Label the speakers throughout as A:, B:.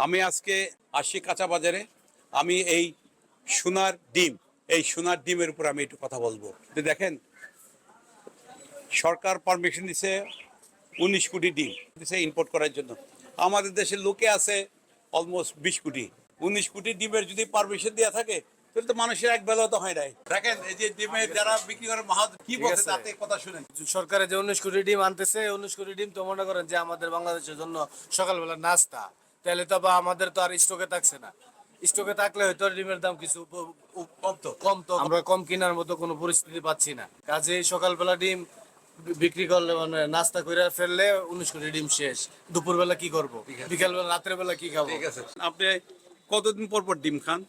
A: আমি আজকে আসি কাঁচা বাজারে। আমি এই সোনার ডিমের উপর আমি একটু কথা বলবো। যে দেখেন, সরকার পারমিশন দিছে 19 কোটি ডিম দিছে ইম্পোর্ট করার জন্য। আমাদের দেশের লোকে আছে অলমোস্ট 20 কোটি। 19 কোটি ডিমের যদি পারমিশন দেওয়া থাকে তাহলে তো মানুষের এক বেলা তো হয় নাই। দেখেন এই যে ডিমের যারা বিক্রি করে কি বলছে তাতে কথা শুনেন।
B: সরকারের যে 19 কোটি ডিম আনতেছে, 19 কোটি ডিম তো মনে করেন যে আমাদের বাংলাদেশের জন্য সকালবেলা নাস্তা। তাহলে তো বা আমাদের তো আর স্টকে থাকছে না। স্টকে থাকলে হয়তো ডিমের দাম কিছু কম তো আমরা কম কেনার মতো কোনো পরিস্থিতি পাচ্ছি না। কাজে সকালবেলা ডিম বিক্রি করলে মানে নাস্তা করে ফেললে 19 কোটি ডিম শেষ। দুপুরবেলা কি করবো, বিকালবেলা রাতের বেলা কি খাবো?
A: ঠিক আছে, আপনি কতদিন পর পর ডিম খান?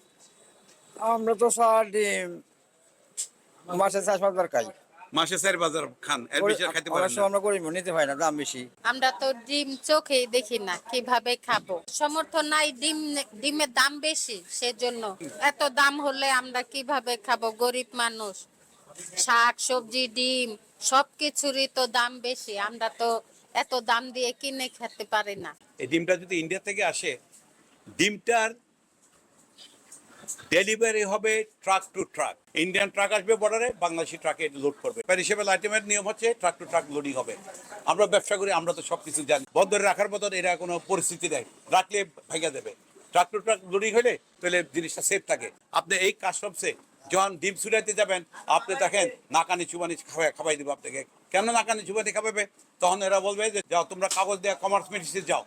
C: আমরা তো স্যার ডিম মাসে 4-5 বার খাই।
A: মাসে 4 বাজার খান, এর বেশি আর খাইতে
C: অনেক
A: পারেন না।
C: সময় আমরা গরিব নিতে পারি না, দাম বেশি।
D: আমরা তো ডিম চোখেই দেখি না, কিভাবে খাবো? সমর্থন নাই, ডিমের দাম বেশি, সেজন্য এত দাম হলে আমরা কিভাবে খাবো? গরিব মানুষ, শাক সবজি ডিম সবকিছুরই তো দাম বেশি, আমরা তো এত দাম দিয়ে কিনে খেতে পারি না।
A: এই ডিমটা যদি ইন্ডিয়া থেকে আসে, ডিমটার ডেলিভারি হবে truck to truck. Indian truck আসবে বর্ডারে, বাংলাদেশি ট্রাকে লোড করবে। পেরিশেবল আইটেমের নিয়ম হচ্ছে ট্রাক টু ট্রাক লোডিং হবে। আমরা ব্যবসা করি, আমরা তো সবকিছু জানি। বন্দরে রাখার মতন এরা কোনো পরিস্থিতি নেই, রাখলে ভেঙে দেবে। ট্রাক টু ট্রাক লোডিং হলে তাহলে জিনিসটা সেফ থাকে। আপনি এই কাস্টমসে যখন ডিম ছুটাইতে যাবেন, আপনি দেখেন নাকানি চুবানি খাওয়াই দেবে আপনাকে। কেন নাকানি চুবানি খাওয়াবে? তখন এরা বলবে যে যাও তোমরা কাগজ দেওয়া কমার্স মিনিস্ট্রি যাও,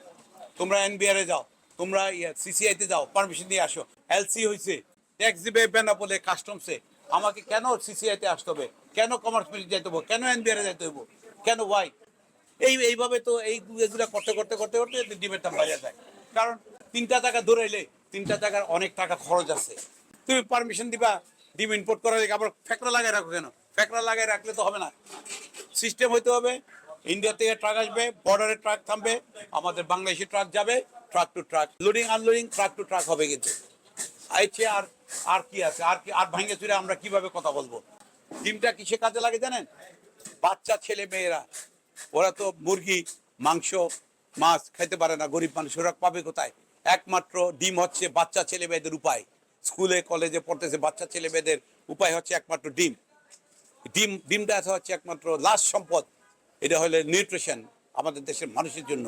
A: তোমরা এনবিআর যাও, তোমরা সিসিআইতে যাও, পারমিশন দিয়ে আসো। এলসি হয়েছে, ট্যাক্স দিবে বেনাপোলে কাস্টমসে। আমাকে কেন সিসিআইতে আসতে হবে? কেন কমার্স মিনিস্ট্রি যাইতে হবে? কেন এনবিআর যাইতে হবে? কেন ওয়াই? এইভাবে তো এগুলো করতে করতে করতে করতে ডিমের দাম বাড়িয়ে যায়। কারণ 3টা টাকা ধরাইলে 3টা টাকার অনেক টাকা খরচ আছে। তুমি পারমিশন দিবা ডিম ইম্পোর্ট করার আগে, আবার ফ্যাকড়া লাগাই রাখো কেন? ফ্যাকড়া লাগাই রাখলে তো হবে না। সিস্টেম হইতে হবে, ইন্ডিয়া থেকে ট্রাক আসবে, বর্ডারে ট্রাক থামবে, আমাদের বাংলাদেশি ট্রাক যাবে, truck to truck loading unloading truck to truck হবে। কিন্তু আইছে আর আর কি আছে? আর ভাঙে চুরে আমরা কিভাবে কথা বলবো? ডিমটা কিসে কাজে লাগে জানেন? বাচ্চা ছেলে মেয়েরা, ওরা তো মুরগি মাংস মাছ খাইতে পারে না, গরিব মানুষ, ওরা পাবে কোথায়? একমাত্র ডিম হচ্ছে বাচ্চা ছেলে মেয়েদের উপায়। স্কুলে কলেজে পড়তেছে বাচ্চা ছেলে মেয়েদের উপায় হচ্ছে একমাত্র ডিম। ডিমটা হচ্ছে একমাত্র লাস্ট সম্পদ। এটা হলে নিউট্রিশন আমাদের দেশের মানুষের জন্য।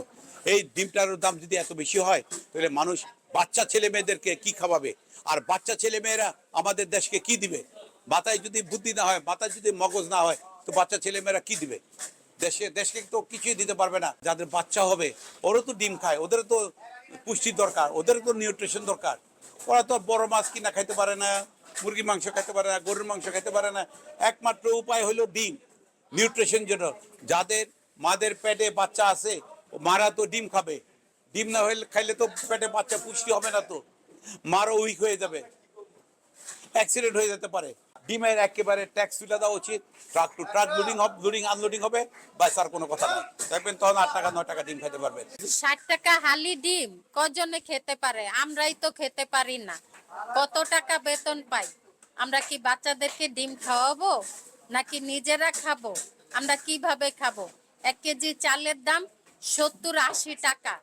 A: এই ডিমটার দাম যদি এত বেশি হয় তাহলে মানুষ বাচ্চা ছেলে মেয়েদেরকে কি খাওয়াবে? আর বাচ্চা ছেলে মেয়েরা আমাদের দেশকে কি দিবে? মাথায় যদি বুদ্ধি না হয়, মাথায় যদি মগজ না হয়, তো বাচ্চা ছেলে মেয়েরা কি দিবে? দেশকে তো কিছুই দিতে পারবে না। যাদের বাচ্চা হবে ওরা তো ডিম খায়, ওদের তো পুষ্টির দরকার, ওদের তো নিউট্রিশন দরকার। ওরা তো বড় মাছ কিনা খাইতে পারে না, মুরগির মাংস খাইতে পারে না, গরুর মাংস খাইতে পারে না। একমাত্র উপায় হলো ডিম, নিউট্রিশন জন্য। যাদের মাদের পেটে বাচ্চা আছে, মারা তো ডিম খাবে। ডিম না হলে খাইলে তো পেটে বাচ্চা পুষ্টি হবে না, তো মারও উইক হয়ে যাবে, অ্যাক্সিডেন্ট হয়ে যেতে পারে। ডিমের একেবারে ট্যাক্স তুলে দেওয়া উচিত। Truck to truck loading unloading হবে, বাস আর কোনো কথা নাই। দেখবেন তখন 8 টাকা 9 টাকা ডিম খেতে পারবেন।
D: 60 টাকা হালি ডিম কজনে খেতে পারে? আমরাই তো খেতে পারি না। কত টাকা বেতন পাই? আমরা কি বাচ্চাদেরকে ডিম খাওয়াবো নাকি নিজেরা খাবো? আমরা কিভাবে খাবো? 1 কেজি চালের দাম 70-80 টাকা,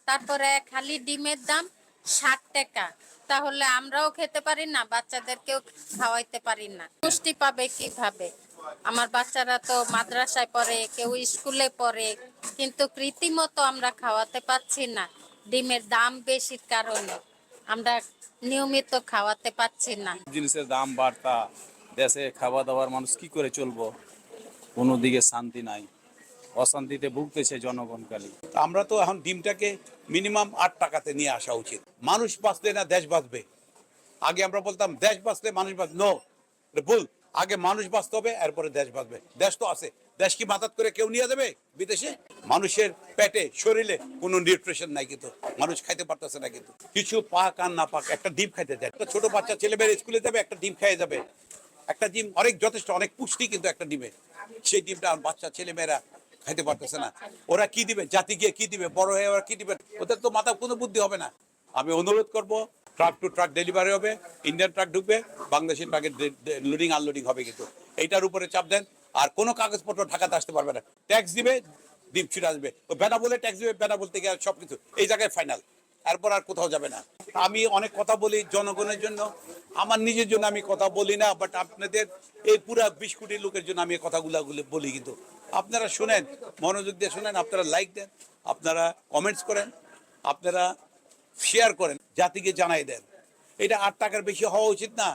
D: তারপরে এক হালি ডিমের দাম 60 টাকা। তাহলে আমরাও খেতে পারি না, বাচ্চাদেরকেও খাওয়াইতে পারি না। পুষ্টি পাবে কিভাবে? আমার বাচ্চারা তো মাদ্রাসায় পড়ে, কেউ স্কুলে পড়ে, কিন্তু রীতিমতো আমরা খাওয়াতে পাচ্ছি না। ডিমের দাম বেশির কারণে আমরা নিয়মিত খাওয়াতে পাচ্ছি না।
E: জিনিসের দাম বাড়তা, দেশে খাওয়া দাওয়ার মানুষ কি করে চলবো? কোনো দিকে শান্তি নাই, অশান্তিতে ভুগতেছে জনগণ খালি।
A: আমরা তো এখন ডিমটাকে মিনিমাম 8 টাকাতে নিয়ে আসা উচিত। মানুষ বাঁচলে না দেশ বাঁচবে। আগে আমরা বলতাম দেশ বাঁচলে মানুষ বাঁচবে, নো, ভুল। আগে মানুষ বাঁচতে হবে, এরপরে দেশ বাঁচবে। দেশ তো আছে, দেশ কি মাথাত করে কেউ নিয়ে যাবে বিদেশে? মানুষের পেটে শরীরে কোনো নিউট্রিশন নাই, কিন্তু মানুষ খাইতে পারতেছে না। কিন্তু কিছু পাক আর না পাক, একটা ডিম খাইতে যায়। একটা ছোট বাচ্চা ছেলে মেয়ের স্কুলে যাবে, একটা ডিম খেয়ে যাবে। একটা ডিম অনেক যথেষ্ট, অনেক পুষ্টি কিন্তু একটা ডিমে। সেই ডিমটা বাচ্চা ছেলে মেয়েরা খাইতে পারতেছে না। ওরা কি দিবে? জাতি গিয়ে কি দিবে? বড় হয়ে ওরা কি দিবে? ওদের তো মাথা কোনো বুদ্ধি হবে না। আমি অনুরোধ করব, ট্রাক টু ট্রাক ডেলিভারি হবে, ইন্ডিয়ান ট্রাক ঢুকবে, বাংলাদেশি ট্রাকের লোডিং আনলোডিং হবে। কিন্তু এইটার উপরে চাপ দেন, আর কোনো কাগজপত্র ঢাকাতে আসতে পারবে না। ট্যাক্স দিবে, ডিম ছুটে আসবে। বেনা বলে ট্যাক্স দিবে, বেনা বলতে গিয়ে সবকিছু এই জায়গায় ফাইনাল। এরপর আর কোথাও যাবে না। আমি অনেক কথা বলি জনগণের জন্য, আমার নিজের জন্য আমি কথা বলি না, বাট আপনাদের এই পুরা 20 কোটি লোকের জন্য আমি এই কথাগুলো বলি। কিন্তু আপনারা শুনেন, মনোযোগ দিয়ে শুনেন, আপনারা লাইক দেন, আপনারা কমেন্টস করেন, আপনারা শেয়ার করেন, জাতিকে জানাই দেন। এটা 8 টাকার বেশি হওয়া উচিত না।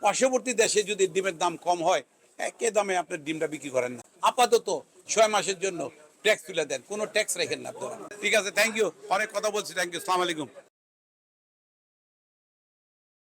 A: পার্শ্ববর্তী দেশে যদি ডিমের দাম কম হয়, একই দামে আপনার ডিমটা বিক্রি করেন না। আপাতত 6 মাসের জন্য ট্যাক্স তুলে দেন, কোনো ট্যাক্স রাখেন না আপনারা। ঠিক আছে, থ্যাংক ইউ, অনেক কথা বলছি, থ্যাংক ইউ, আসসালামু আলাইকুম।